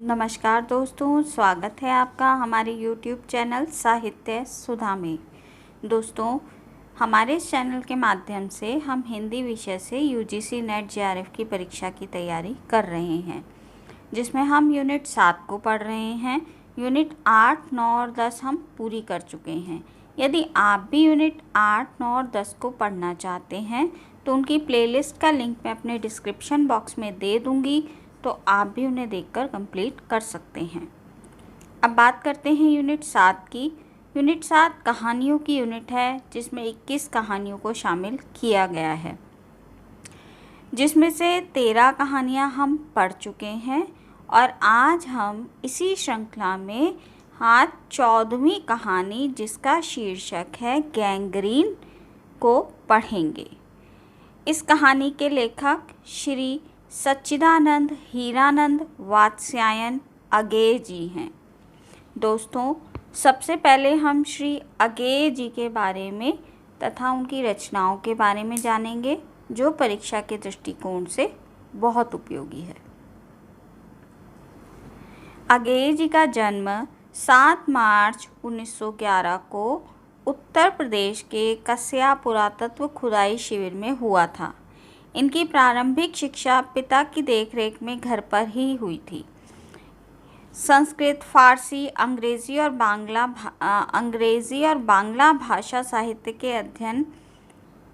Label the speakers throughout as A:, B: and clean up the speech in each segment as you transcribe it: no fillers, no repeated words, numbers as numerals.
A: नमस्कार दोस्तों, स्वागत है आपका हमारे YouTube चैनल साहित्य सुधा में। दोस्तों, हमारे इस चैनल के माध्यम से हम हिंदी विषय से UGC नेट JRF की परीक्षा की तैयारी कर रहे हैं, जिसमें हम यूनिट 7 को पढ़ रहे हैं। यूनिट 8, 9 और 10 हम पूरी कर चुके हैं। यदि आप भी यूनिट 8, 9 और 10 को पढ़ना चाहते हैं तो उनकी प्लेलिस्ट का लिंक मैं अपने डिस्क्रिप्शन बॉक्स में दे दूँगी, तो आप भी उन्हें देखकर कंप्लीट कर सकते हैं। अब बात करते हैं यूनिट 7 की। यूनिट 7 कहानियों की यूनिट है, जिसमें 21 कहानियों को शामिल किया गया है, जिसमें से 13 कहानियां हम पढ़ चुके हैं और आज हम इसी श्रृंखला में 14वीं कहानी, जिसका शीर्षक है गैंग्रीन, को पढ़ेंगे। इस कहानी के लेखक श्री सच्चिदानंद हीरानंद वात्स्यायन अगेय जी हैं। दोस्तों, सबसे पहले हम श्री अगेय जी के बारे में तथा उनकी रचनाओं के बारे में जानेंगे, जो परीक्षा के दृष्टिकोण से बहुत उपयोगी है। अगेय जी का जन्म 7 मार्च 1911 को उत्तर प्रदेश के कस्या पुरातत्व खुदाई शिविर में हुआ था। इनकी प्रारंभिक शिक्षा पिता की देखरेख में घर पर ही हुई थी। संस्कृत, फारसी, अंग्रेजी और बांग्ला भाषा साहित्य के अध्ययन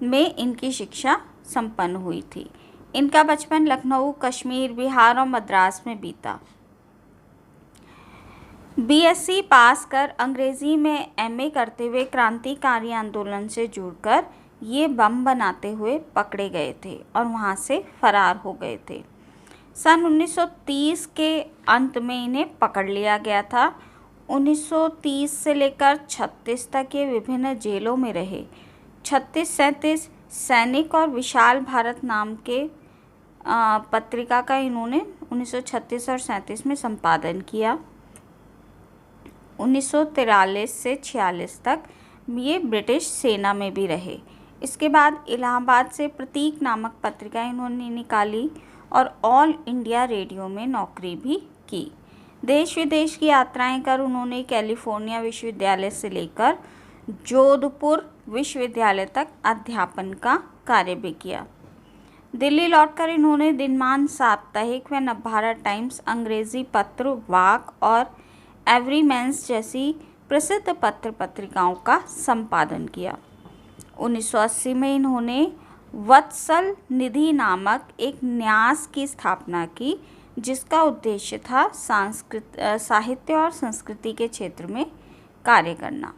A: में इनकी शिक्षा संपन्न हुई थी। इनका बचपन लखनऊ, कश्मीर, बिहार और मद्रास में बीता। BSc पास कर अंग्रेजी में MA करते हुए क्रांतिकारी आंदोलन से जुड़कर ये बम बनाते हुए पकड़े गए थे और वहाँ से फरार हो गए थे। सन 1930 के अंत में इन्हें पकड़ लिया गया था। 1930 से लेकर 36 तक ये विभिन्न जेलों में रहे। 36-37 सैनिक और विशाल भारत नाम के पत्रिका का इन्होंने 1936 और 37 में संपादन किया। 1943 से 46 तक ये ब्रिटिश सेना में भी रहे। इसके बाद इलाहाबाद से प्रतीक नामक पत्रिका इन्होंने निकाली और ऑल इंडिया रेडियो में नौकरी भी की। देश विदेश की यात्राएं कर उन्होंने कैलिफोर्निया विश्वविद्यालय से लेकर जोधपुर विश्वविद्यालय तक अध्यापन का कार्य भी किया। दिल्ली लौटकर इन्होंने दिनमान साप्ताहिक व नवभारत टाइम्स, अंग्रेजी पत्र वाक और एवरीमेंस जैसी प्रसिद्ध पत्र पत्रिकाओं का संपादन किया। 1980 में इन्होंने वत्सल निधि नामक एक न्यास की स्थापना की, जिसका उद्देश्य था साहित्य और संस्कृति के क्षेत्र में कार्य करना,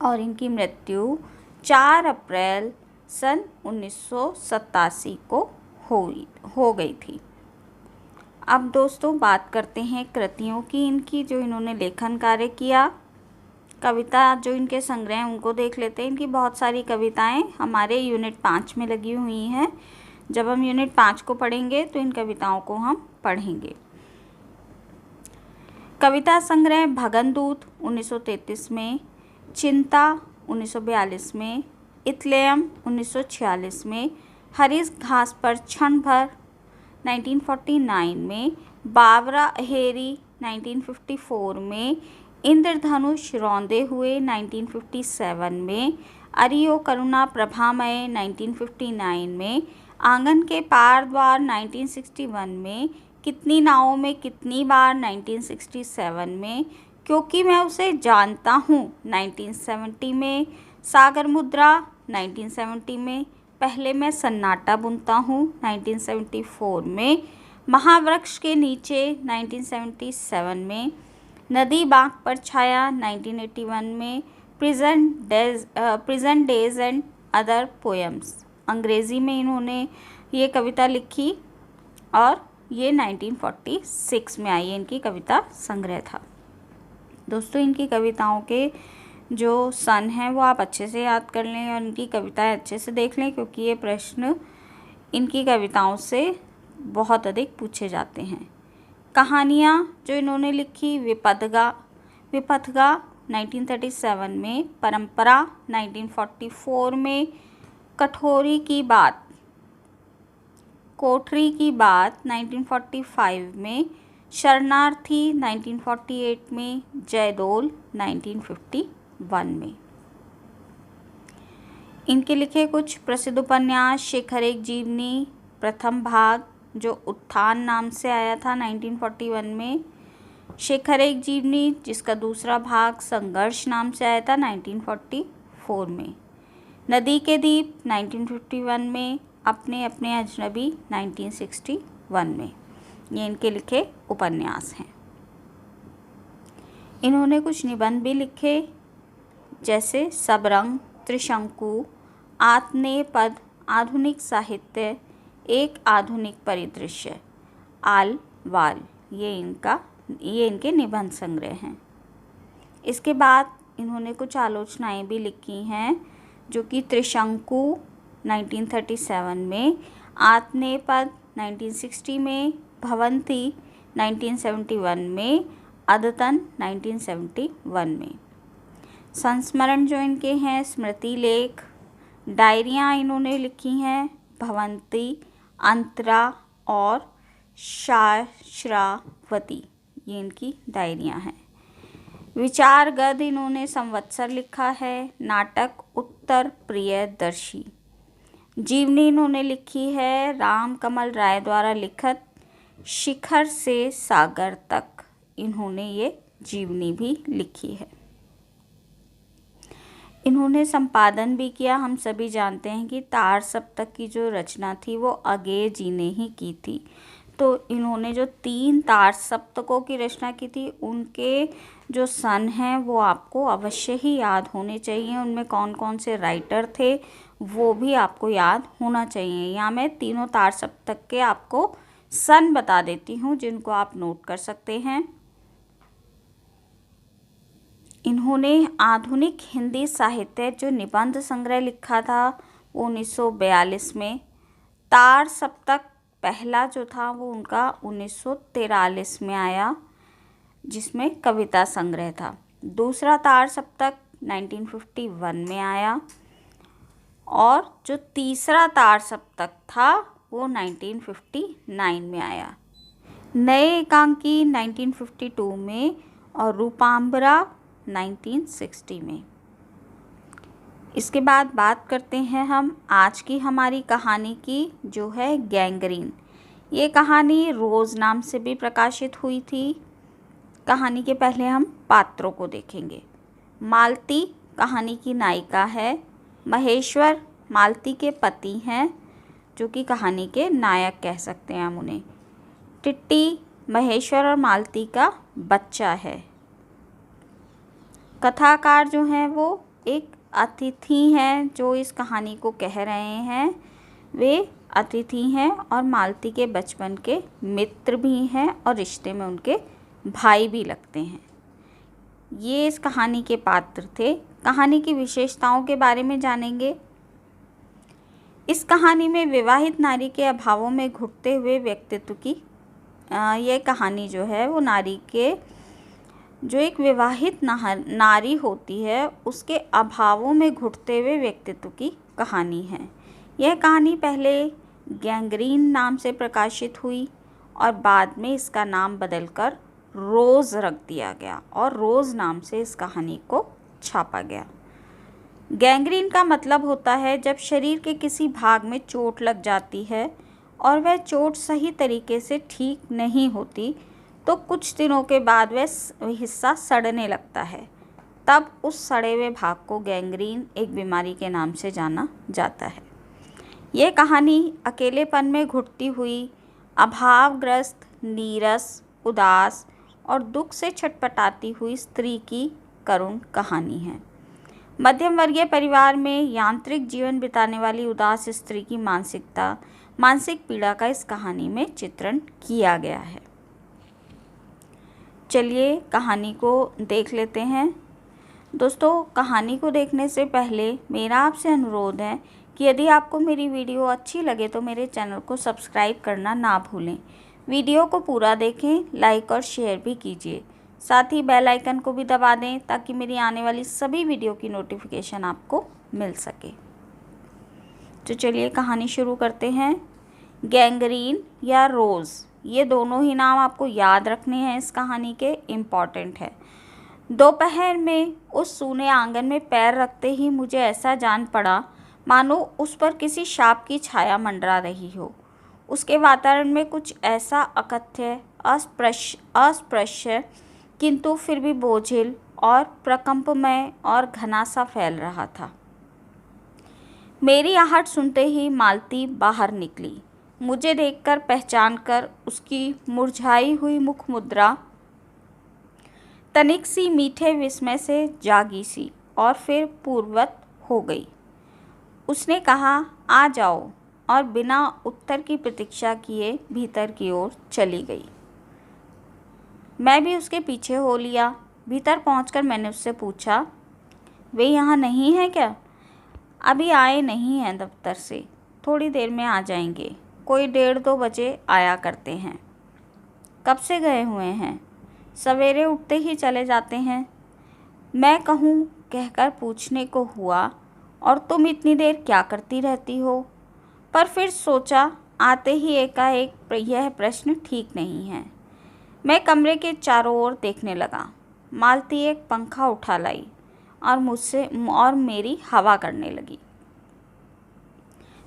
A: और इनकी मृत्यु 4 अप्रैल सन 1987 को हो गई थी। अब दोस्तों, बात करते हैं कृतियों की इनकी, जो इन्होंने लेखन कार्य किया। कविता जो इनके संग्रह हैं उनको देख लेते हैं। इनकी बहुत सारी कविताएं हमारे यूनिट 5 में लगी हुई हैं। जब हम यूनिट 5 को पढ़ेंगे तो इन कविताओं को हम पढ़ेंगे। कविता संग्रह भगनदूत 1933 में, चिंता 1942 में, इतलेयम 1946 में, हरीश घास पर क्षण भर 1949 में, बावरा अहेरी 1954 में, इंद्रधनुष रौंदे हुए 1957 में, अरियो करुणा प्रभामय 1959 में, आंगन के पार द्वार 1961 में, कितनी नावों में कितनी बार 1967 में, क्योंकि मैं उसे जानता हूँ 1970 में, सागर मुद्रा 1970 में, पहले मैं सन्नाटा बुनता हूँ 1974 में, महावृक्ष के नीचे 1977 में, नदी बाग पर छाया 1981 में, present days and other poems, अंग्रेज़ी में इन्होंने ये कविता लिखी और ये 1946 में आई। इनकी कविता संग्रह था। दोस्तों, इनकी कविताओं के जो सन हैं वो आप अच्छे से याद कर लें और इनकी कविताएं अच्छे से देख लें, क्योंकि ये प्रश्न इनकी कविताओं से बहुत अधिक पूछे जाते हैं। कहानियाँ जो इन्होंने लिखी, विपथगा 1937 में, परंपरा 1944 में, कठोरी की बात, कोठरी की बात 1945 में, शरणार्थी 1948 में, जयदोल 1951 में। इनके लिखे कुछ प्रसिद्ध उपन्यास: शेखर एक जीवनी प्रथम भाग, जो उत्थान नाम से आया था 1941 में, शेखर एक जीवनी जिसका दूसरा भाग संघर्ष नाम से आया था 1944 में, नदी के दीप 1951 में, अपने अपने अजनबी 1961 में। ये इनके लिखे उपन्यास हैं। इन्होंने कुछ निबंध भी लिखे, जैसे सबरंग, त्रिशंकु, आत्मनेपद, आधुनिक साहित्य, एक आधुनिक परिदृश्य, आल वाल। ये इनके निबंध संग्रह हैं। इसके बाद इन्होंने कुछ आलोचनाएं भी लिखी हैं, जो कि त्रिशंकु 1937 में, आत्मनेपद 1960 में, भवंती 1971 में, अद्यतन 1971 में। संस्मरण जो इनके हैं: स्मृति लेख, डायरियाँ इन्होंने लिखी हैं, भवंती, अंतरा और शाश्रावती। ये इनकी डायरियाँ हैं। विचार गद इन्होंने संवत्सर लिखा है, नाटक उत्तर प्रियदर्शी। जीवनी इन्होंने लिखी है राम कमल राय द्वारा लिखित शिखर से सागर तक। इन्होंने ये जीवनी भी लिखी है। इन्होंने संपादन भी किया। हम सभी जानते हैं कि तार सप्तक की जो रचना थी वो अगेय जी ने ही की थी। तो इन्होंने जो 3 तार सप्तकों की रचना की थी, उनके जो सन हैं वो आपको अवश्य ही याद होने चाहिए। उनमें कौन कौन से राइटर थे वो भी आपको याद होना चाहिए। यहाँ मैं तीनों तार सप्तक के आपको सन बता देती हूँ, जिनको आप नोट कर सकते हैं। इन्होंने आधुनिक हिंदी साहित्य जो निबंध संग्रह लिखा था वो 1942 में। तार सप्तक पहला जो था वो उनका 1943 में आया, जिसमें कविता संग्रह था। दूसरा तार सप्तक 1951 में आया और जो तीसरा तार सप्तक था वो 1959 में आया। नए एकांकी 1952 में और रूपांबरा 1960 में। इसके बाद बात करते हैं हम आज की हमारी कहानी की, जो है गैंग्रीन। ये कहानी रोज़ नाम से भी प्रकाशित हुई थी। कहानी के पहले हम पात्रों को देखेंगे। मालती कहानी की नायिका है। महेश्वर मालती के पति हैं, जो कि कहानी के नायक कह सकते हैं हम उन्हें। टिट्टी महेश्वर और मालती का बच्चा है। कथाकार जो हैं वो एक अतिथि हैं, जो इस कहानी को कह रहे हैं वे अतिथि हैं और मालती के बचपन के मित्र भी हैं और रिश्ते में उनके भाई भी लगते हैं। ये इस कहानी के पात्र थे। कहानी की विशेषताओं के बारे में जानेंगे। इस कहानी में विवाहित नारी के अभावों में घुटते हुए व्यक्तित्व की यह कहानी जो है वो नारी के जो एक विवाहित नारी होती है उसके अभावों में घुटते हुए व्यक्तित्व की कहानी है। यह कहानी पहले गैंग्रीन नाम से प्रकाशित हुई और बाद में इसका नाम बदलकर रोज़ रख दिया गया और रोज़ नाम से इस कहानी को छापा गया। गैंग्रीन का मतलब होता है जब शरीर के किसी भाग में चोट लग जाती है और वह चोट सही तरीके से ठीक नहीं होती, तो कुछ दिनों के बाद वह हिस्सा सड़ने लगता है। तब उस सड़े हुए भाग को गैंग्रीन एक बीमारी के नाम से जाना जाता है। यह कहानी अकेलेपन में घुटती हुई, अभावग्रस्त, नीरस, उदास और दुख से छटपटाती हुई स्त्री की करुण कहानी है। मध्यम वर्गीय परिवार में यांत्रिक जीवन बिताने वाली उदास स्त्री की मानसिक पीड़ा का इस कहानी में चित्रण किया गया है। चलिए कहानी को देख लेते हैं। दोस्तों, कहानी को देखने से पहले मेरा आपसे अनुरोध है कि यदि आपको मेरी वीडियो अच्छी लगे तो मेरे चैनल को सब्सक्राइब करना ना भूलें। वीडियो को पूरा देखें, लाइक और शेयर भी कीजिए। साथ ही बेल आइकन को भी दबा दें ताकि मेरी आने वाली सभी वीडियो की नोटिफिकेशन आपको मिल सके। तो चलिए कहानी शुरू करते हैं। गैंग्रीन या रोज़ ये दोनों ही नाम आपको याद रखने हैं, इस कहानी के इम्पॉर्टेंट है। दोपहर में उस सूने आंगन में पैर रखते ही मुझे ऐसा जान पड़ा मानो उस पर किसी शाप की छाया मंडरा रही हो। उसके वातावरण में कुछ ऐसा अकथ्य, अस्पृश्य किंतु फिर भी बोझिल और प्रकंपमय और घना सा फैल रहा था। मेरी आहट सुनते ही मालती बाहर निकली। मुझे देखकर पहचान कर उसकी मुरझाई हुई मुख मुद्रा तनिक सी मीठे विस्मय से जागी सी और फिर पूर्ववत हो गई। उसने कहा, आ जाओ, और बिना उत्तर की प्रतीक्षा किए भीतर की ओर चली गई। मैं भी उसके पीछे हो लिया। भीतर पहुंचकर मैंने उससे पूछा, वे यहाँ नहीं हैं क्या? अभी आए नहीं हैं दफ्तर से, थोड़ी देर में आ जाएंगे। कोई 1:30-2 बजे आया करते हैं। कब से गए हुए हैं? सवेरे उठते ही चले जाते हैं। मैं कहूँ कहकर पूछने को हुआ, और तुम इतनी देर क्या करती रहती हो? पर फिर सोचा आते ही एकाएक यह प्रश्न ठीक नहीं है। मैं कमरे के चारों ओर देखने लगा। मालती एक पंखा उठा लाई और मेरी हवा करने लगी।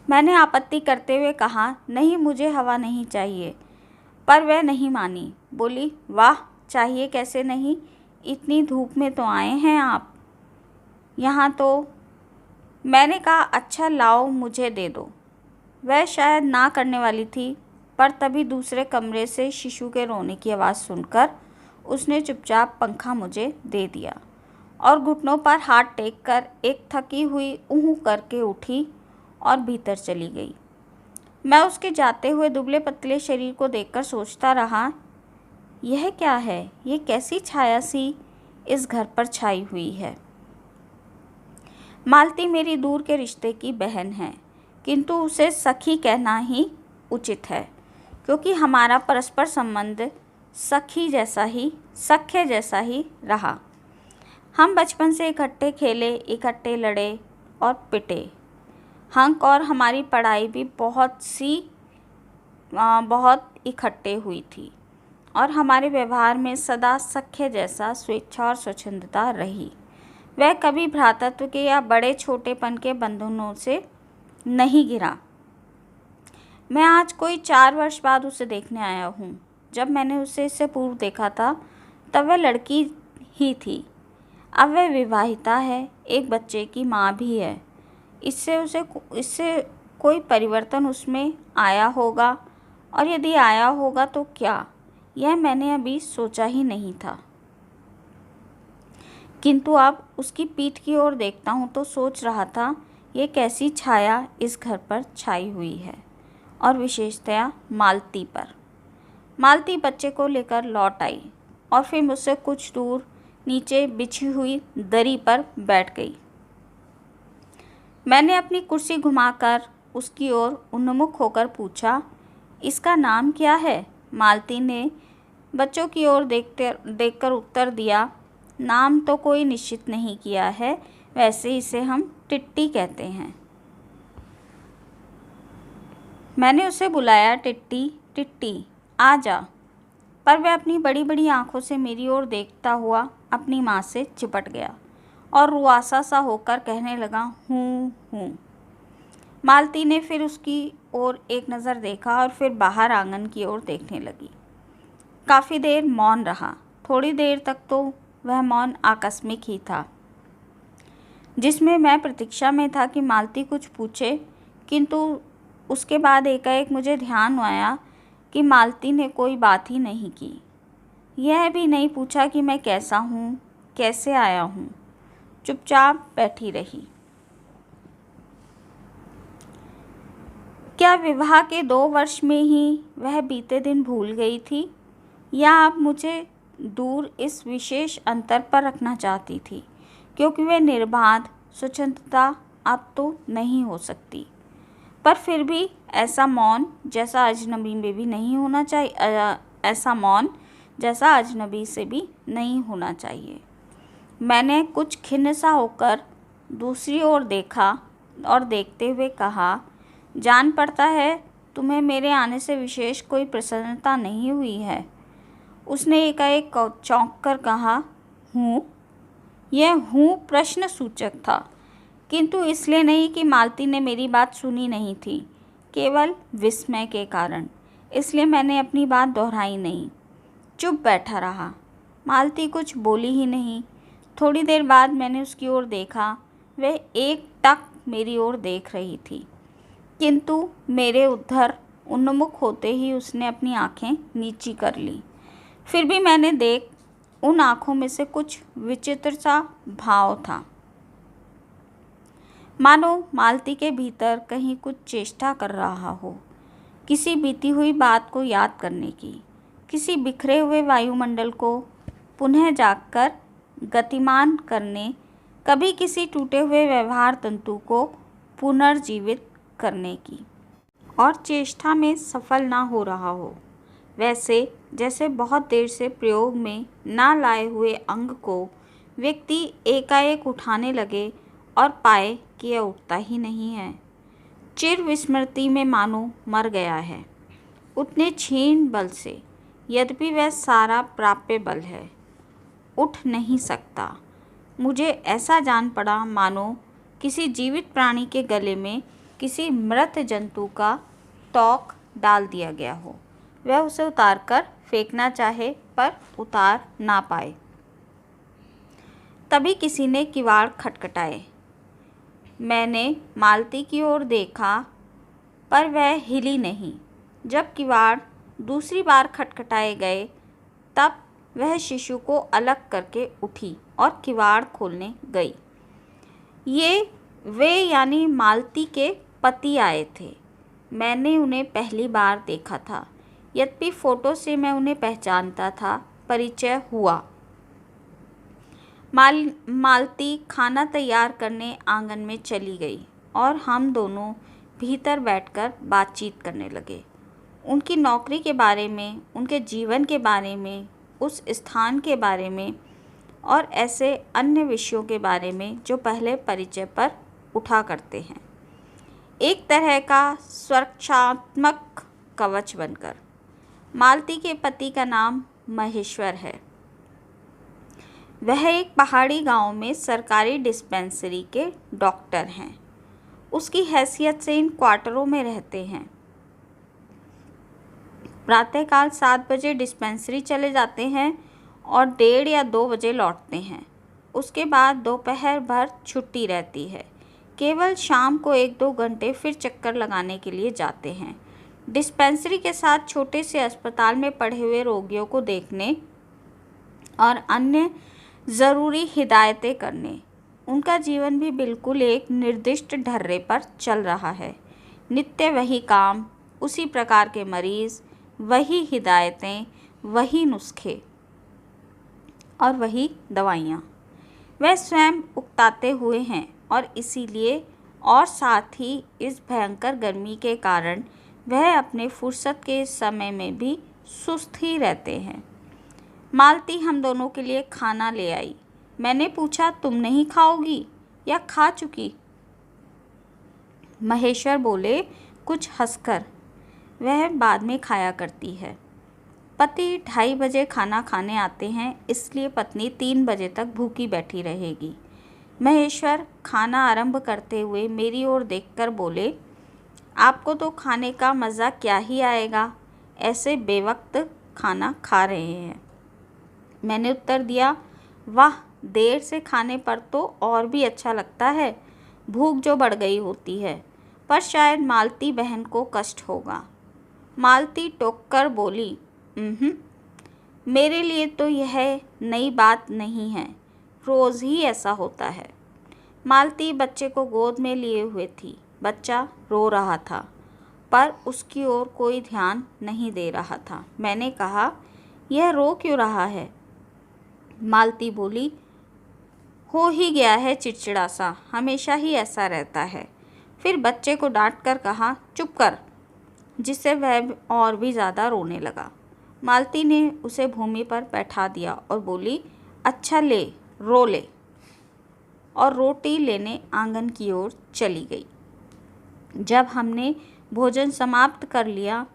A: मैंने आपत्ति करते हुए कहा, नहीं, मुझे हवा नहीं चाहिए। पर वह नहीं मानी। बोली, वाह, चाहिए कैसे नहीं, इतनी धूप में तो आए हैं आप यहाँ तो। मैंने कहा, अच्छा लाओ, मुझे दे दो। वह शायद ना करने वाली थी, पर तभी दूसरे कमरे से शिशु के रोने की आवाज़ सुनकर उसने चुपचाप पंखा मुझे दे दिया और घुटनों पर हाथ टेक कर एक थकी हुई ऊह करके उठी और भीतर चली गई। मैं उसके जाते हुए दुबले पतले शरीर को देखकर सोचता रहा, यह क्या है? ये कैसी छाया सी इस घर पर छाई हुई है। मालती मेरी दूर के रिश्ते की बहन है, किंतु उसे सखी कहना ही उचित है, क्योंकि हमारा परस्पर संबंध सख्य जैसा ही रहा। हम बचपन से इकट्ठे खेले, इकट्ठे लड़े और पिटे। हंक और हमारी पढ़ाई भी बहुत इकट्ठे हुई थी, और हमारे व्यवहार में सदा सख्य जैसा स्वेच्छा और स्वच्छंदता रही। वह कभी भ्रातृत्व के या बड़े छोटेपन के बंधनों से नहीं गिरा। मैं आज कोई 4 वर्ष बाद उसे देखने आया हूँ। जब मैंने उसे इससे पूर्व देखा था तब वह लड़की ही थी। अब वह विवाहिता है, एक बच्चे की माँ भी है। इससे कोई परिवर्तन उसमें आया होगा, और यदि आया होगा तो क्या, यह मैंने अभी सोचा ही नहीं था। किंतु अब उसकी पीठ की ओर देखता हूँ तो सोच रहा था, ये कैसी छाया इस घर पर छाई हुई है, और विशेषतया मालती पर। मालती बच्चे को लेकर लौट आई और फिर मुझसे कुछ दूर नीचे बिछी हुई दरी पर बैठ गई। मैंने अपनी कुर्सी घुमाकर उसकी ओर उन्मुख होकर पूछा, इसका नाम क्या है? मालती ने बच्चों की ओर देखकर उत्तर दिया, नाम तो कोई निश्चित नहीं किया है, वैसे इसे हम टिट्टी कहते हैं। मैंने उसे बुलाया, टिट्टी टिट्टी आ जा। पर वह अपनी बड़ी बड़ी आंखों से मेरी ओर देखता हुआ अपनी माँ से चिपट गया और रुआसा सा होकर कहने लगा, हूँ। मालती ने फिर उसकी ओर एक नज़र देखा और फिर बाहर आंगन की ओर देखने लगी। काफ़ी देर मौन रहा। थोड़ी देर तक तो वह मौन आकस्मिक ही था, जिसमें मैं प्रतीक्षा में था कि मालती कुछ पूछे, किंतु उसके बाद एकाएक मुझे ध्यान आया कि मालती ने कोई बात ही नहीं की। यह भी नहीं पूछा कि मैं कैसा हूँ, कैसे आया हूँ। चुपचाप बैठी रही। क्या विवाह के 2 वर्ष में ही वह बीते दिन भूल गई थी, या अब मुझे दूर इस विशेष अंतर पर रखना चाहती थी, क्योंकि वह निर्बाध स्वच्छंदता अब तो नहीं हो सकती। पर फिर भी ऐसा मौन जैसा अजनबी में भी नहीं होना चाहिए, ऐसा मौन जैसा अजनबी से भी नहीं होना चाहिए। मैंने कुछ खिन्न सा होकर दूसरी ओर देखा और देखते हुए कहा, जान पड़ता है तुम्हें मेरे आने से विशेष कोई प्रसन्नता नहीं हुई है? उसने एकाएक चौंक कर कहा। हूँ? यह हूँ प्रश्न सूचक था, किंतु इसलिए नहीं कि मालती ने मेरी बात सुनी नहीं थी, केवल विस्मय के कारण। इसलिए मैंने अपनी बात दोहराई नहीं, चुप बैठा रहा। मालती कुछ बोली ही नहीं। थोड़ी देर बाद मैंने उसकी ओर देखा। वह एकटक मेरी ओर देख रही थी, किंतु मेरे उधर उन्मुख होते ही उसने अपनी आंखें नीची कर ली। फिर भी मैंने देख उन आंखों में से कुछ विचित्र सा भाव था, मानो मालती के भीतर कहीं कुछ चेष्टा कर रहा हो, किसी बीती हुई बात को याद करने की, किसी बिखरे हुए वायुमंडल को पुनः जागकर गतिमान करने, कभी किसी टूटे हुए व्यवहार तंतु को पुनर्जीवित करने की, और चेष्टा में सफल ना हो रहा हो। वैसे जैसे बहुत देर से प्रयोग में ना लाए हुए अंग को व्यक्ति एकाएक उठाने लगे और पाए कि यह उठता ही नहीं है। चिर विस्मृति में मानो मर गया है, उतने क्षीण बल से, यद्यपि वह सारा प्राप्य बल है, उठ नहीं सकता। मुझे ऐसा जान पड़ा मानो किसी जीवित प्राणी के गले में किसी मृत जंतु का तोक डाल दिया गया हो। वह उसे उतार कर फेंकना चाहे पर उतार ना पाए। तभी किसी ने किवाड़ खटखटाए। मैंने मालती की ओर देखा, पर वह हिली नहीं। जब किवाड़ दूसरी बार खटखटाए गए, तब वह शिशु को अलग करके उठी और किवाड़ खोलने गई। ये वे यानी मालती के पति आए थे। मैंने उन्हें पहली बार देखा था, यद्यपि फोटो से मैं उन्हें पहचानता था। परिचय हुआ। मालती खाना तैयार करने आंगन में चली गई और हम दोनों भीतर बैठकर बातचीत करने लगे। उनकी नौकरी के बारे में, उनके जीवन के बारे में, उस स्थान के बारे में और ऐसे अन्य विषयों के बारे में जो पहले परिचय पर उठा करते हैं, एक तरह का सुरक्षात्मक कवच बनकर। मालती के पति का नाम महेश्वर है। वह एक पहाड़ी गांव में सरकारी डिस्पेंसरी के डॉक्टर हैं। उसकी हैसियत से इन क्वार्टरों में रहते हैं। प्रातःकाल 7 बजे डिस्पेंसरी चले जाते हैं और 1:30 या 2 बजे लौटते हैं। उसके बाद दोपहर भर छुट्टी रहती है। केवल शाम को 1-2 घंटे फिर चक्कर लगाने के लिए जाते हैं, डिस्पेंसरी के साथ छोटे से अस्पताल में पड़े हुए रोगियों को देखने और अन्य ज़रूरी हिदायतें करने। उनका जीवन भी बिल्कुल एक निर्दिष्ट ढर्रे पर चल रहा है। नित्य वही काम, उसी प्रकार के मरीज़, वही हिदायतें, वही नुस्खे और वही दवाइयाँ। वह स्वयं उकताते हुए हैं और इसीलिए और साथ ही इस भयंकर गर्मी के कारण वह अपने फुर्सत के समय में भी सुस्त ही रहते हैं। मालती हम दोनों के लिए खाना ले आई। मैंने पूछा, तुम नहीं खाओगी या खा चुकी? महेश्वर बोले कुछ हंसकर, वह बाद में खाया करती है। पति 2:30 बजे खाना खाने आते हैं, इसलिए पत्नी 3 बजे तक भूखी बैठी रहेगी। महेश्वर खाना आरंभ करते हुए मेरी ओर देखकर बोले, आपको तो खाने का मज़ा क्या ही आएगा, ऐसे बेवक्त खाना खा रहे हैं। मैंने उत्तर दिया, वाह, देर से खाने पर तो और भी अच्छा लगता है, भूख जो बढ़ गई होती है, पर शायद मालती बहन को कष्ट होगा। मालती टोक कर बोली, मेरे लिए तो यह नई बात नहीं है, रोज़ ही ऐसा होता है। मालती बच्चे को गोद में लिए हुए थी। बच्चा रो रहा था, पर उसकी ओर कोई ध्यान नहीं दे रहा था। मैंने कहा, यह रो क्यों रहा है? मालती बोली, हो ही गया है चिड़चिड़ा सा, हमेशा ही ऐसा रहता है। फिर बच्चे को डांट कर कहा, चुप कर, जिससे वह और भी ज़्यादा रोने लगा। मालती ने उसे भूमि पर बैठा दिया और बोली, अच्छा ले, रो ले, और रोटी लेने आंगन की ओर चली गई। जब हमने भोजन समाप्त कर लिया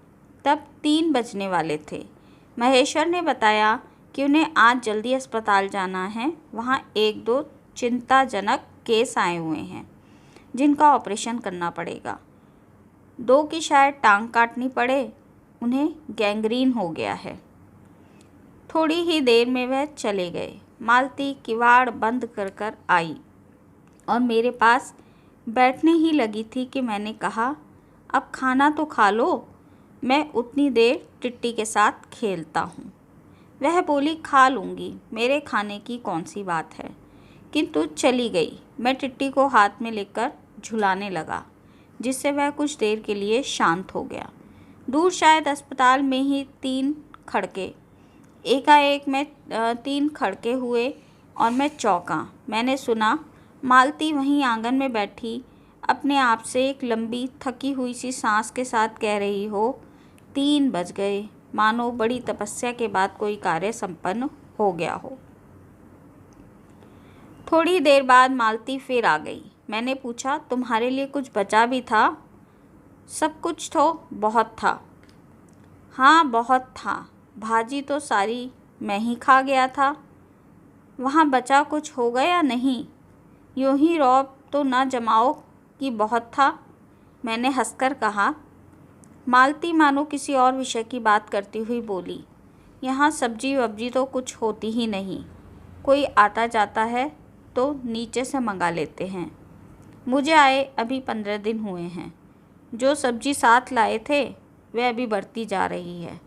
A: तब 3 बजने वाले थे। महेश्वर ने बताया कि उन्हें आज जल्दी अस्पताल जाना है। वहाँ 1-2 चिंताजनक केस आए हुए हैं जिनका ऑपरेशन करना पड़ेगा। 2 की शायद टांग काटनी पड़े, उन्हें गैंग्रीन हो गया है। थोड़ी ही देर में वह चले गए। मालती किवाड़ बंद कर आई और मेरे पास बैठने ही लगी थी कि मैंने कहा, अब खाना तो खा लो, मैं उतनी देर टिट्टी के साथ खेलता हूँ। वह बोली, खा लूँगी, मेरे खाने की कौन सी बात है। किंतु चली गई। मैं टिट्टी को हाथ में लेकर झुलाने लगा, जिससे वह कुछ देर के लिए शांत हो गया। दूर शायद अस्पताल में ही 3 खड़के, एकाएक में 3 खड़के हुए और मैं चौंका। मैंने सुना मालती वहीं आंगन में बैठी अपने आप से एक लंबी थकी हुई सी सांस के साथ कह रही हो, 3 बज गए, मानो बड़ी तपस्या के बाद कोई कार्य संपन्न हो गया हो। थोड़ी देर बाद मालती फिर आ गई। मैंने पूछा, तुम्हारे लिए कुछ बचा भी था? सब कुछ तो बहुत था। हाँ, बहुत था। भाजी तो सारी मैं ही खा गया था। वहाँ बचा कुछ होगा या नहीं? यूं ही रौब तो न जमाओ कि बहुत था, मैंने हंसकर कहा। मालती मानो किसी और विषय की बात करती हुई बोली, यहाँ सब्जी वब्जी तो कुछ होती ही नहीं। कोई आता जाता है तो नीचे से मंगा लेते हैं। मुझे आए अभी 15 दिन हुए हैं। जो सब्जी साथ लाए थे वह अभी बढ़ती जा रही है।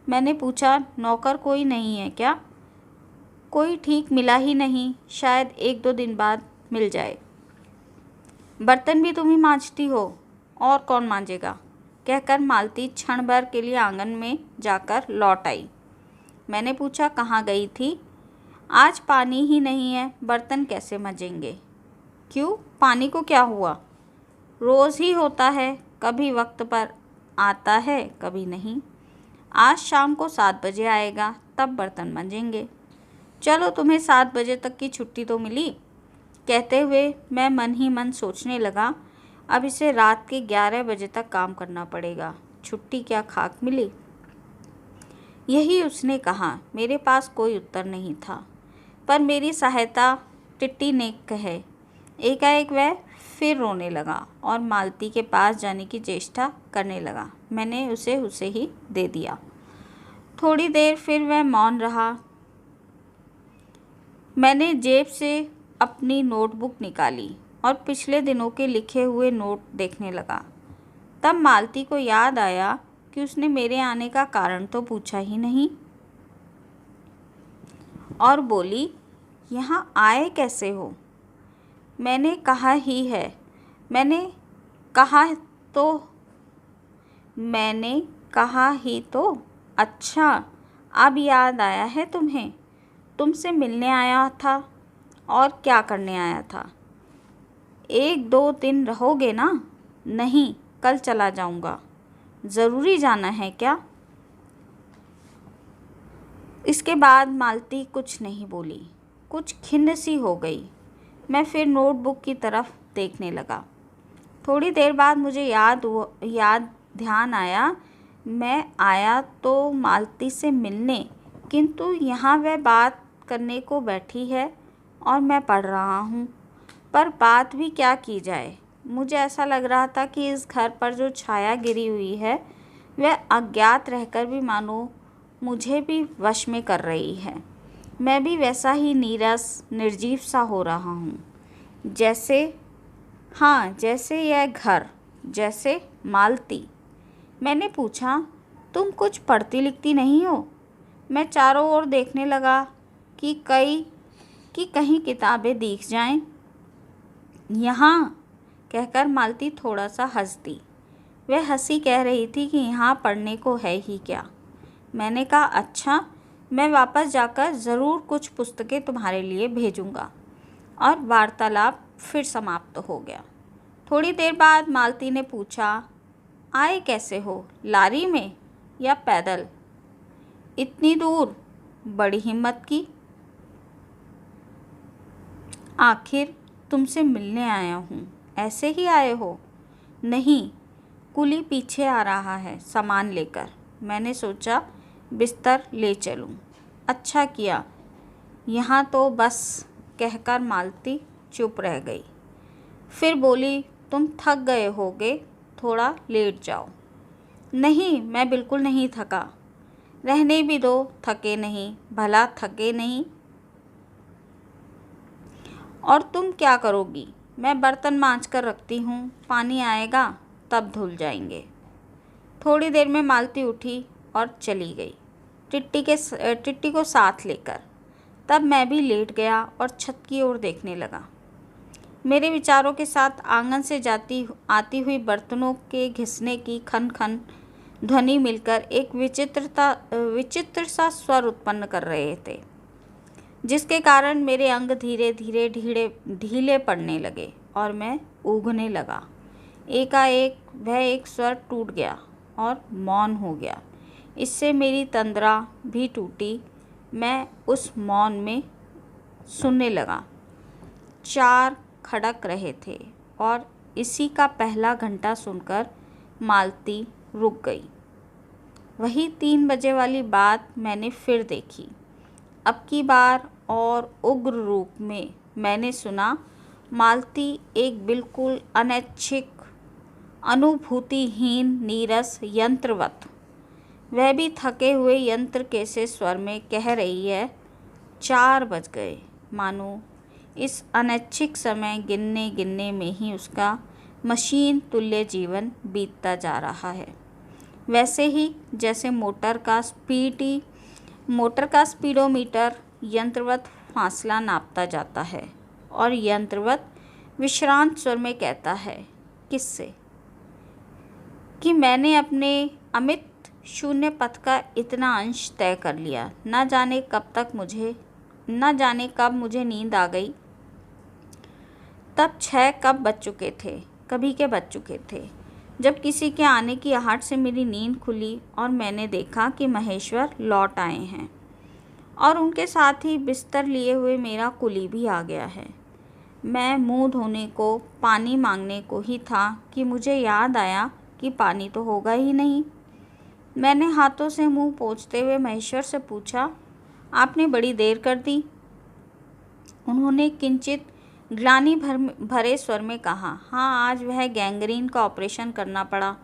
A: मैंने पूछा, नौकर कोई नहीं है क्या? कोई ठीक मिला ही नहीं, शायद 1-2 दिन बाद मिल जाए। बर्तन भी तुम ही मांजती हो, और कौन मांजेगा? कहकर मालती क्षण भर के लिए आंगन में जाकर लौट आई। मैंने पूछा, कहाँ गई थी? आज पानी ही नहीं है, बर्तन कैसे मंजेंगे? क्यों, पानी को क्या हुआ? रोज़ ही होता है, कभी वक्त पर आता है कभी नहीं। आज शाम को 7 बजे आएगा, तब बर्तन मंजेंगे। चलो, तुम्हें 7 बजे तक की छुट्टी तो मिली। कहते हुए मैं मन ही मन सोचने लगा, अब इसे रात के 11 बजे तक काम करना पड़ेगा। छुट्टी क्या खाक मिली? यही उसने कहा। मेरे पास कोई उत्तर नहीं था, पर मेरी सहायता टिट्टी ने कहे। एकाएक वह फिर रोने लगा और मालती के पास जाने की चेष्टा करने लगा। मैंने उसे ही दे दिया। थोड़ी देर फिर वह मौन रहा। मैंने जेब से अपनी नोटबुक निकाली और पिछले दिनों के लिखे हुए नोट देखने लगा। तब मालती को याद आया कि उसने मेरे आने का कारण तो पूछा ही नहीं, और बोली, यहाँ आए कैसे हो? मैंने कहा ही है। मैंने कहा ही तो। अच्छा, अब याद आया है तुम्हें? तुमसे मिलने आया था। और क्या करने आया था? 1-2 दिन रहोगे ना? नहीं, कल चला जाऊंगा। ज़रूरी जाना है क्या? इसके बाद मालती कुछ नहीं बोली, कुछ खिन्न सी हो गई। मैं फिर नोटबुक की तरफ देखने लगा। थोड़ी देर बाद मुझे ध्यान आया, मैं आया तो मालती से मिलने, किंतु यहाँ वह बात करने को बैठी है और मैं पढ़ रहा हूँ। पर बात भी क्या की जाए? मुझे ऐसा लग रहा था कि इस घर पर जो छाया गिरी हुई है वह अज्ञात रहकर भी मानो मुझे भी वश में कर रही है। मैं भी वैसा ही नीरस निर्जीव सा हो रहा हूँ, जैसे यह घर, जैसे मालती। मैंने पूछा, तुम कुछ पढ़ती लिखती नहीं हो? मैं चारों ओर देखने लगा कि कहीं किताबें दिख जाएं। यहाँ, कहकर मालती थोड़ा सा हंस दी। वह हंसी कह रही थी कि यहाँ पढ़ने को है ही क्या। मैंने कहा, अच्छा, मैं वापस जाकर ज़रूर कुछ पुस्तकें तुम्हारे लिए भेजूँगा। और वार्तालाप फिर समाप्त हो गया। थोड़ी देर बाद मालती ने पूछा, आए कैसे हो? लारी में या पैदल? इतनी दूर? बड़ी हिम्मत की। आखिर तुमसे मिलने आया हूँ। ऐसे ही आए हो? नहीं, कुली पीछे आ रहा है सामान लेकर। मैंने सोचा बिस्तर ले चलूं। अच्छा किया। यहाँ तो बस, कहकर मालती चुप रह गई। फिर बोली, तुम थक गए होगे, थोड़ा लेट जाओ। नहीं, मैं बिल्कुल नहीं थका। रहने भी दो, थके नहीं, भला थके नहीं। और तुम क्या करोगी? मैं बर्तन मांज कर रखती हूँ, पानी आएगा तब धुल जाएंगे। थोड़ी देर में मालती उठी और चली गई, टिट्टी को साथ लेकर। तब मैं भी लेट गया और छत की ओर देखने लगा। मेरे विचारों के साथ आंगन से आती हुई बर्तनों के घिसने की खन खन ध्वनि मिलकर एक विचित्र सा स्वर उत्पन्न कर रहे थे, जिसके कारण मेरे अंग धीरे धीरे ढीले पड़ने लगे और मैं ऊँघने लगा। एकाएक वह एक स्वर टूट गया और मौन हो गया। इससे मेरी तंद्रा भी टूटी। मैं उस मौन में सुनने लगा। 4 खड़क रहे थे और इसी का पहला घंटा सुनकर मालती रुक गई। वही 3 बजे वाली बात मैंने फिर देखी। अब की बार और उग्र रूप में मैंने सुना। मालती एक बिल्कुल अनैच्छिक, अनुभूतिहीन, नीरस यंत्रवत, वह भी थके हुए यंत्र के से स्वर में कह रही है, 4 बज गए। मानो इस अनैच्छिक समय गिनने गिनने में ही उसका मशीन तुल्य जीवन बीतता जा रहा है। वैसे ही जैसे मोटर का स्पीडोमीटर यंत्रवत फासला नापता जाता है और यंत्रवत विश्रांत स्वर में कहता है, किससे? कि मैंने अपने अमित शून्य पथ का इतना अंश तय कर लिया। न जाने कब मुझे नींद आ गई। तब 6 कब बज चुके थे, कभी के बज चुके थे, जब किसी के आने की आहट से मेरी नींद खुली और मैंने देखा कि महेश्वर लौट आए हैं और उनके साथ ही बिस्तर लिए हुए मेरा कुली भी आ गया है। मैं मुंह धोने को, पानी मांगने को ही था कि मुझे याद आया कि पानी तो होगा ही नहीं। मैंने हाथों से मुंह पोंछते हुए महेश्वर से पूछा, आपने बड़ी देर कर दी। उन्होंने किंचित ग्लानि भरे स्वर में कहा, हाँ, आज वह गैंग्रीन का ऑपरेशन करना पड़ा।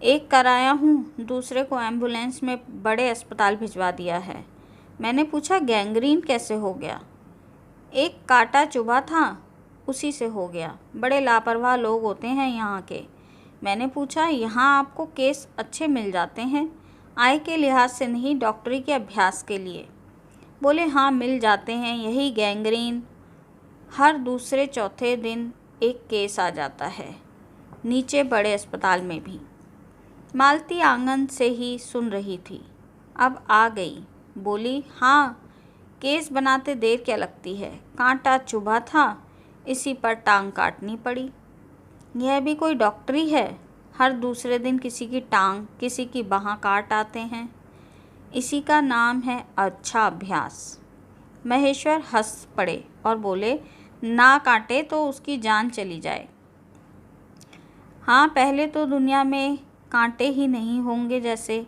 A: एक कराया हूँ, दूसरे को एम्बुलेंस में बड़े अस्पताल भिजवा दिया है। मैंने पूछा, गैंग्रीन कैसे हो गया? एक कांटा चुभा था, उसी से हो गया। बड़े लापरवाह लोग होते हैं यहाँ के। मैंने पूछा, यहाँ आपको केस अच्छे मिल जाते हैं? आय के लिहाज से नहीं, डॉक्टरी के अभ्यास के लिए। बोले, हाँ, मिल जाते हैं। यही गैंग्रीन, हर दूसरे चौथे दिन एक केस आ जाता है, नीचे बड़े अस्पताल में भी। मालती आंगन से ही सुन रही थी, अब आ गई। बोली, हाँ, केस बनाते देर क्या लगती है? कांटा चुभा था, इसी पर टांग काटनी पड़ी। यह भी कोई डॉक्टरी है? हर दूसरे दिन किसी की टांग, किसी की बाँह काट आते हैं। इसी का नाम है अच्छा अभ्यास। महेश्वर हंस पड़े और बोले, ना काटे तो उसकी जान चली जाए। हाँ, पहले तो दुनिया में कांटे ही नहीं होंगे जैसे।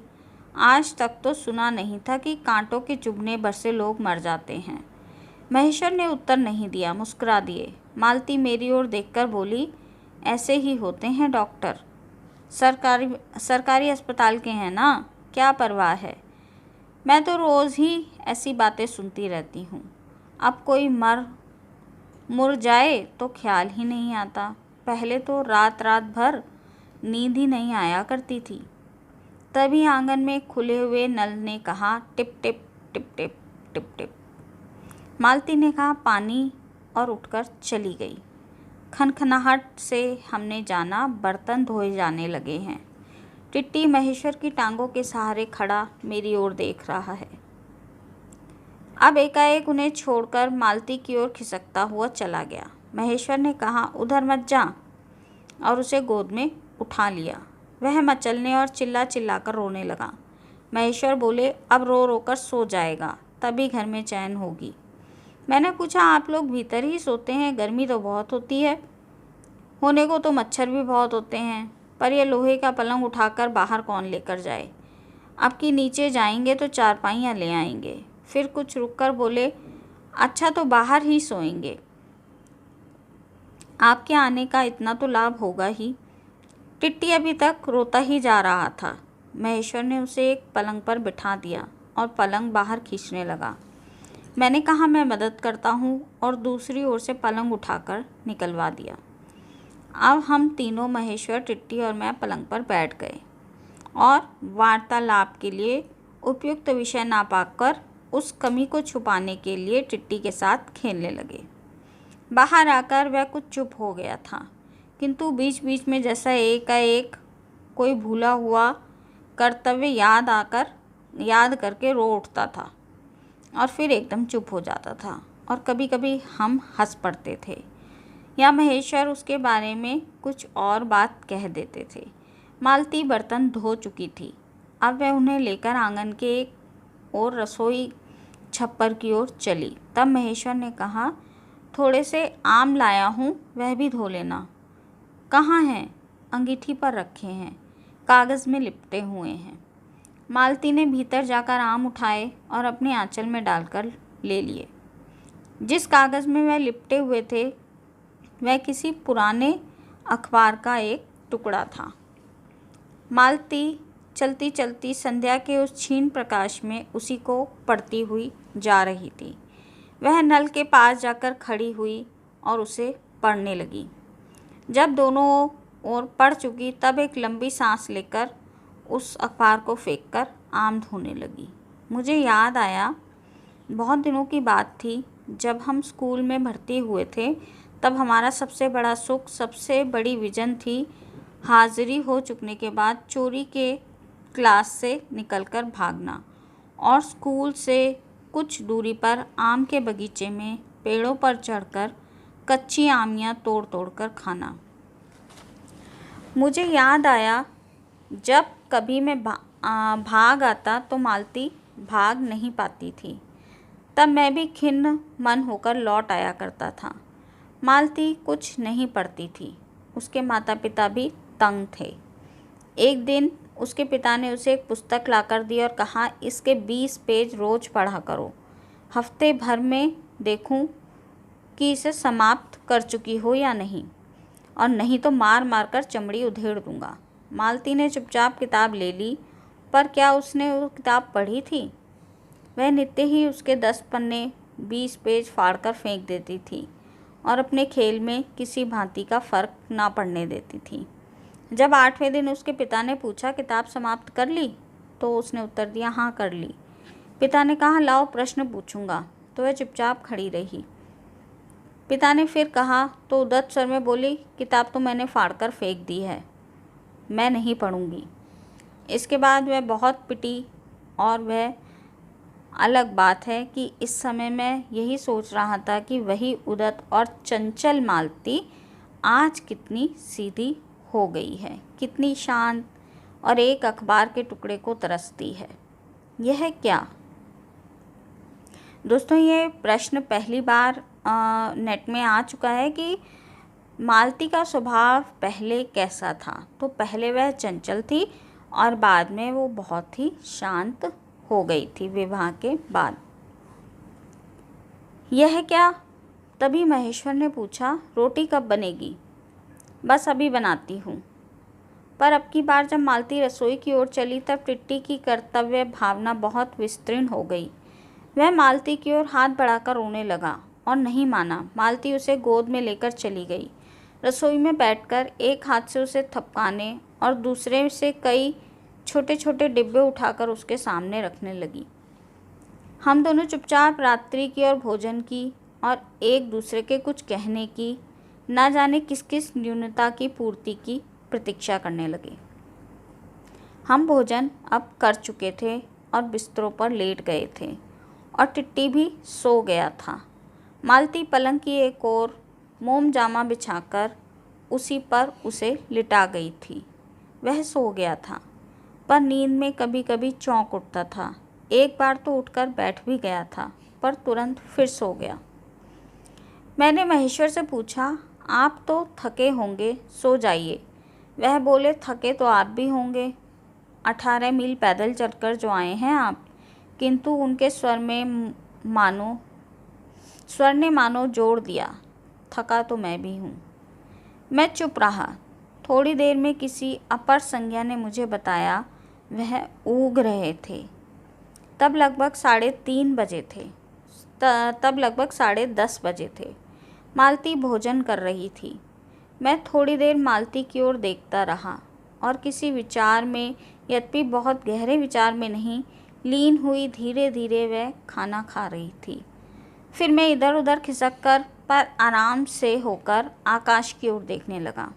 A: आज तक तो सुना नहीं था कि कांटों के चुभने भर से लोग मर जाते हैं। महेश्वर ने उत्तर नहीं दिया, मुस्कुरा दिए। मालती मेरी ओर देखकर बोली, ऐसे ही होते हैं डॉक्टर, सरकारी अस्पताल के हैं ना, क्या परवाह है। मैं तो रोज़ ही ऐसी बातें सुनती रहती हूँ। अब कोई मुर जाए तो ख्याल ही नहीं आता। पहले तो रात भर नींद ही नहीं आया करती थी। तभी आंगन में खुले हुए नल ने कहा, टिप टिप टिप टिप टिप टिप। मालती ने कहा, पानी, और उठकर चली गई। खनखनाहट से हमने जाना बर्तन धोए जाने लगे हैं। टिट्टी महेश्वर की टांगों के सहारे खड़ा मेरी ओर देख रहा है। अब एकाएक उन्हें छोड़कर मालती की ओर खिसकता हुआ चला गया। महेश्वर ने कहा, उधर मत जा, और उसे गोद में उठा लिया। वह मचलने और चिल्ला कर रोने लगा। महेश्वर बोले, अब रो रो कर सो जाएगा, तभी घर में चैन होगी। मैंने पूछा, आप लोग भीतर ही सोते हैं? गर्मी तो बहुत होती है। होने को तो मच्छर भी बहुत होते हैं। पर यह लोहे का पलंग उठाकर बाहर कौन लेकर जाए। अब कि नीचे जाएंगे तो चारपाइयाँ ले आएंगे। फिर कुछ रुककर बोले, अच्छा तो बाहर ही सोएंगे, आपके आने का इतना तो लाभ होगा ही। टिट्टी अभी तक रोता ही जा रहा था। महेश्वर ने उसे एक पलंग पर बिठा दिया और पलंग बाहर खींचने लगा। मैंने कहा मैं मदद करता हूँ और दूसरी ओर से पलंग उठाकर निकलवा दिया। अब हम तीनों, महेश्वर, टिट्टी और मैं, पलंग पर बैठ गए और वार्तालाप के लिए उपयुक्त विषय ना पाकर उस कमी को छुपाने के लिए टिट्टी के साथ खेलने लगे। बाहर आकर वह कुछ चुप हो गया था, किंतु बीच बीच में जैसा एकाएक कोई भूला हुआ कर्तव्य याद करके रो उठता था और फिर एकदम चुप हो जाता था। और कभी कभी हम हंस पड़ते थे या महेश्वर उसके बारे में कुछ और बात कह देते थे। मालती बर्तन धो चुकी थी। अब वह उन्हें लेकर आंगन के एक और रसोई छप्पर की ओर चली। तब महेश्वर ने कहा, थोड़े से आम लाया हूँ, वह भी धो लेना। कहाँ हैं? अंगीठी पर रखे हैं, कागज़ में लिपटे हुए हैं। मालती ने भीतर जाकर आम उठाए और अपने आंचल में डालकर ले लिए। जिस कागज़ में वह लिपटे हुए थे वह किसी पुराने अखबार का एक टुकड़ा था। मालती चलती चलती संध्या के उस क्षीण प्रकाश में उसी को पढ़ती हुई जा रही थी। वह नल के पास जाकर खड़ी हुई और उसे पढ़ने लगी। जब दोनों ओर पढ़ चुकी तब एक लंबी सांस लेकर उस अखबार को फेंककर आम धोने लगी। मुझे याद आया, बहुत दिनों की बात थी, जब हम स्कूल में भर्ती हुए थे तब हमारा सबसे बड़ा सुख, सबसे बड़ी विजन थी हाजिरी हो चुकने के बाद चोरी के क्लास से निकलकर भागना और स्कूल से कुछ दूरी पर आम के बगीचे में पेड़ों पर चढ़कर कच्ची आमियाँ तोड़ तोड़ कर खाना। मुझे याद आया, जब कभी मैं भाग आता तो मालती भाग नहीं पाती थी, तब मैं भी खिन्न मन होकर लौट आया करता था। मालती कुछ नहीं पढ़ती थी, उसके माता पिता भी तंग थे। एक दिन उसके पिता ने उसे एक पुस्तक लाकर दी और कहा, इसके 20 पेज रोज पढ़ा करो, हफ्ते भर में देखूं कि इसे समाप्त कर चुकी हो या नहीं, और नहीं तो मार मार कर चमड़ी उधेड़ दूंगा। मालती ने चुपचाप किताब ले ली, पर क्या उसने वो किताब पढ़ी थी? वह नित्य ही उसके 10 पन्ने 20 पेज फाड़कर फेंक देती थी और अपने खेल में किसी भांति का फर्क ना पड़ने देती थी। जब 8वें दिन उसके पिता ने पूछा, किताब समाप्त कर ली? तो उसने उत्तर दिया, हाँ कर ली। पिता ने कहा, लाओ प्रश्न पूछूंगा, तो वह चुपचाप खड़ी रही। पिता ने फिर कहा तो उदास स्वर में बोली, किताब तो मैंने फाड़कर फेंक दी है, मैं नहीं पढ़ूंगी। इसके बाद वह बहुत पिटी और वह अलग बात है कि इस समय मैं यही सोच रहा था कि वही उदत और चंचल मालती आज कितनी सीधी हो गई है, कितनी शांत और एक अखबार के टुकड़े को तरसती है। यह क्या? दोस्तों, ये प्रश्न पहली बार नेट में आ चुका है कि मालती का स्वभाव पहले कैसा था। तो पहले वह चंचल थी और बाद में वो बहुत ही शांत हो गई थी विवाह के बाद। यह क्या? तभी महेश्वर ने पूछा, रोटी कब बनेगी? बस अभी बनाती हूँ। पर अब की बार जब मालती रसोई की ओर चली तब टिट्टी की कर्तव्य भावना बहुत विस्तीर्ण हो गई। वह मालती की ओर हाथ बढ़ाकर रोने लगा और नहीं माना। मालती उसे गोद में लेकर चली गई। रसोई में बैठकर एक हाथ से उसे थपकाने और दूसरे से कई छोटे छोटे डिब्बे उठाकर उसके सामने रखने लगी। हम दोनों चुपचाप रात्रि की और भोजन की और एक दूसरे के कुछ कहने की, ना जाने किस किस न्यूनता की पूर्ति की प्रतीक्षा करने लगे। हम भोजन अब कर चुके थे और बिस्तरों पर लेट गए थे और टिट्टी भी सो गया था। मालती पलंग की एक ओर मोम जामा बिछाकर उसी पर उसे लिटा गई थी। वह सो गया था, पर नींद में कभी कभी चौंक उठता था। एक बार तो उठकर बैठ भी गया था, पर तुरंत फिर सो गया। मैंने महेश्वर से पूछा, आप तो थके होंगे, सो जाइए, वह बोले, थके तो आप भी होंगे, 18 मील पैदल चलकर जो आए हैं आप। किंतु उनके स्वर ने मानो जोड़ दिया, थका तो मैं भी हूँ। मैं चुप रहा। थोड़ी देर में किसी अपर संज्ञा ने मुझे बताया वह ऊग रहे थे। तब लगभग 10:30 बजे थे। मालती भोजन कर रही थी। मैं थोड़ी देर मालती की ओर देखता रहा और किसी विचार में, यद्यपि बहुत गहरे विचार में नहीं, लीन हुई धीरे धीरे वह खाना खा रही थी। फिर मैं इधर उधर खिसक पर आराम से होकर आकाश की ओर देखने लगा।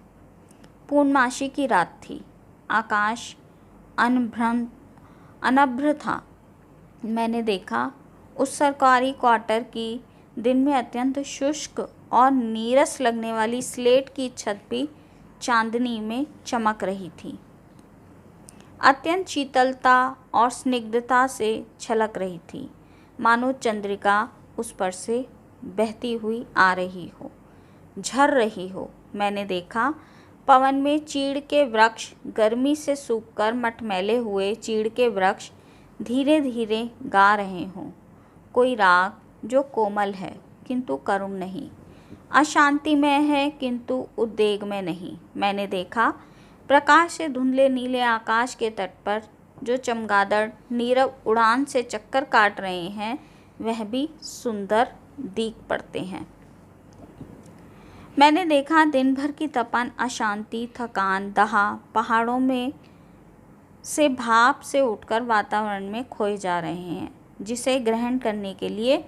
A: पूर्णमासी की रात थी। आकाश अनभ्र था। मैंने देखा उस सरकारी क्वार्टर की दिन में अत्यंत शुष्क और नीरस लगने वाली स्लेट की छत भी चांदनी में चमक रही थी, अत्यंत शीतलता और स्निग्धता से छलक रही थी, मानो चंद्रिका उस पर से बहती हुई आ रही हो, झर रही हो। मैंने देखा पवन में चीड़ के वृक्ष, गर्मी से सूखकर मटमैले हुए चीड़ के वृक्ष धीरे धीरे गा रहे हों कोई राग जो कोमल है किंतु करुण नहीं, अशांतिमय है किंतु उद्वेग में नहीं। मैंने देखा प्रकाश से धुंधले नीले आकाश के तट पर जो चमगादड़ नीरव उड़ान से चक्कर काट रहे हैं वह भी सुंदर दिख पड़ते हैं। मैंने देखा दिन भर की तपन, अशांति, थकान, दहा पहाड़ों में से भाप से उठकर वातावरण में खोए जा रहे हैं, जिसे ग्रहण करने के लिए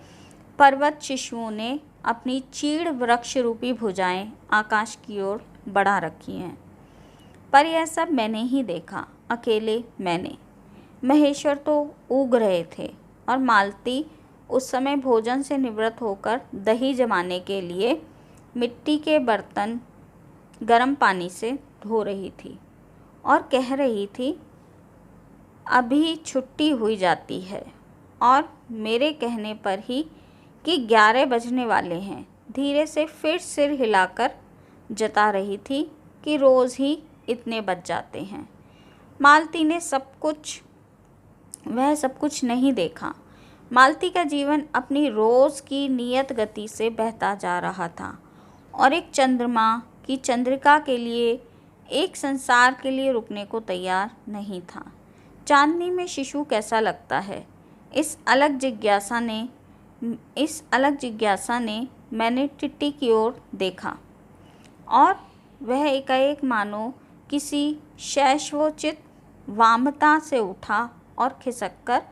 A: पर्वत शिशुओं ने अपनी चीड़ वृक्ष रूपी भुजाएं आकाश की ओर बढ़ा रखी हैं। पर यह सब मैंने ही देखा, अकेले मैंने। महेश्वर तो ऊग रहे थे और मालती उस समय भोजन से निवृत्त होकर दही जमाने के लिए मिट्टी के बर्तन गर्म पानी से धो रही थी और कह रही थी, अभी छुट्टी हुई जाती है। और मेरे कहने पर ही कि 11 बजने वाले हैं, धीरे से फिर सिर हिलाकर जता रही थी कि रोज़ ही इतने बज जाते हैं। मालती ने वह सब कुछ नहीं देखा। मालती का जीवन अपनी रोज़ की नियत गति से बहता जा रहा था और एक चंद्रमा की चंद्रिका के लिए, एक संसार के लिए रुकने को तैयार नहीं था। चांदनी में शिशु कैसा लगता है, इस अलग जिज्ञासा ने मैंने टिट्टी की ओर देखा और वह एकाएक मानो किसी शैशवोचित वामता से उठा और खिसककर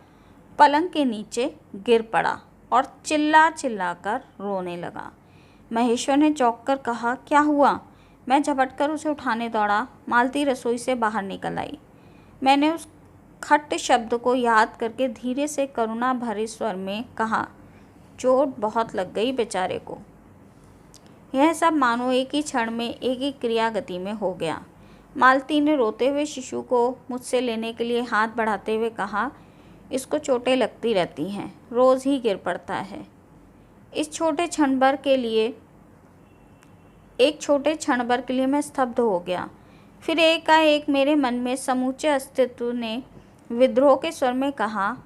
A: पलंग के नीचे गिर पड़ा और चिल्ला कर रोने लगा। महेश्वर ने चौंक कर कहा, क्या हुआ? मैं झपटकर उसे उठाने दौड़ा। मालती रसोई से बाहर निकल आई। मैंने उस खट्ट शब्द को याद करके धीरे से करुणा भरे स्वर में कहा, चोट बहुत लग गई बेचारे को। यह सब मानो एक ही क्षण में एक ही क्रिया गति में हो गया। मालती ने रोते हुए शिशु को मुझसे लेने के लिए हाथ बढ़ाते हुए कहा, इसको चोटें लगती रहती हैं, रोज़ ही गिर पड़ता है। एक छोटे क्षण भर के लिए मैं स्तब्ध हो गया। फिर एकाएक मेरे मन में समूचे अस्तित्व ने विद्रोह के स्वर में कहा,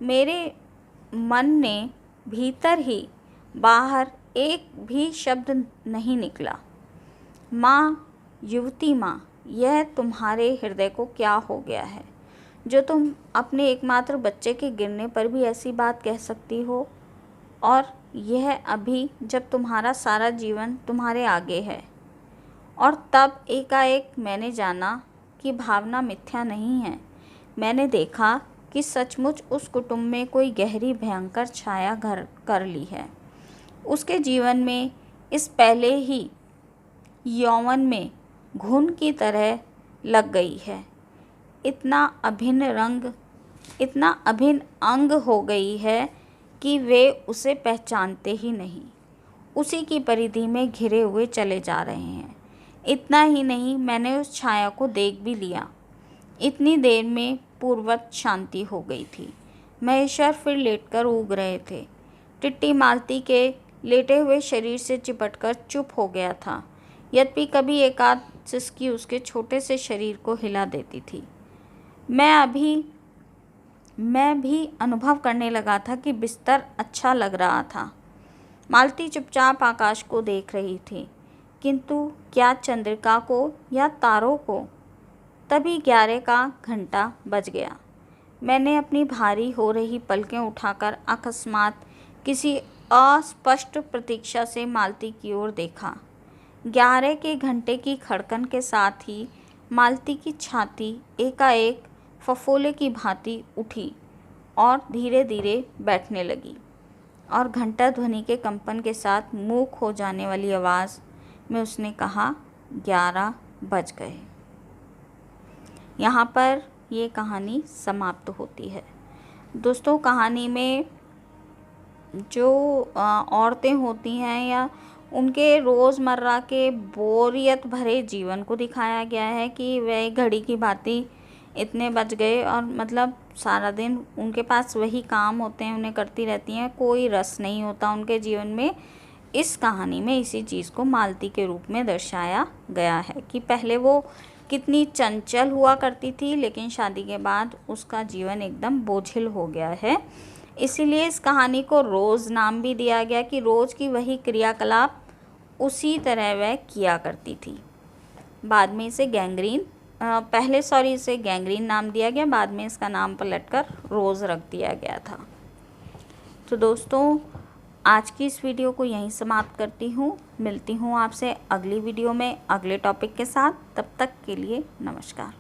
A: मेरे मन ने भीतर ही बाहर एक भी शब्द नहीं निकला। माँ, युवती माँ, यह तुम्हारे हृदय को क्या हो गया है जो तुम अपने एकमात्र बच्चे के गिरने पर भी ऐसी बात कह सकती हो, और यह अभी जब तुम्हारा सारा जीवन तुम्हारे आगे है। और तब एकाएक मैंने जाना कि भावना मिथ्या नहीं है। मैंने देखा कि सचमुच उस कुटुंब में कोई गहरी भयंकर छाया घर कर ली है। उसके जीवन में इस पहले ही यौवन में घुन की तरह लग गई है। इतना अभिन्न अंग हो गई है कि वे उसे पहचानते ही नहीं, उसी की परिधि में घिरे हुए चले जा रहे हैं। इतना ही नहीं, मैंने उस छाया को देख भी लिया। इतनी देर में पूर्ववत शांति हो गई थी। महेश्वर फिर लेटकर ऊग रहे थे। टिट्टी मालती के लेटे हुए शरीर से चिपटकर चुप हो गया था। यद्यपि कभी एकाध सिसकी उसके छोटे से शरीर को हिला देती थी। मैं भी अनुभव करने लगा था कि बिस्तर अच्छा लग रहा था। मालती चुपचाप आकाश को देख रही थी, किंतु क्या चंद्रिका को या तारों को। तभी 11 का घंटा बज गया। मैंने अपनी भारी हो रही पलकें उठाकर अकस्मात किसी अस्पष्ट प्रतीक्षा से मालती की ओर देखा। 11 के घंटे की खड़कन के साथ ही मालती की छाती एकाएक फफोले की भांति उठी और धीरे धीरे बैठने लगी, और घंटा ध्वनि के कंपन के साथ मूक हो जाने वाली आवाज़ में उसने कहा, 11 बज गए। यहाँ पर ये कहानी समाप्त होती है। दोस्तों, कहानी में जो औरतें होती हैं या उनके रोज़मर्रा के बोरियत भरे जीवन को दिखाया गया है कि वह घड़ी की भांति इतने बज गए, और मतलब सारा दिन उनके पास वही काम होते हैं, उन्हें करती रहती हैं, कोई रस नहीं होता उनके जीवन में। इस कहानी में इसी चीज़ को मालती के रूप में दर्शाया गया है कि पहले वो कितनी चंचल हुआ करती थी, लेकिन शादी के बाद उसका जीवन एकदम बोझिल हो गया है। इसीलिए इस कहानी को रोज़ नाम भी दिया गया कि रोज़ की वही क्रियाकलाप उसी तरह वह किया करती थी। बाद में इसे इसे गैंग्रीन नाम दिया गया, बाद में इसका नाम पलटकर रोज़ रख दिया गया था। तो दोस्तों, आज की इस वीडियो को यहीं समाप्त करती हूँ। मिलती हूँ आपसे अगली वीडियो में अगले टॉपिक के साथ। तब तक के लिए नमस्कार।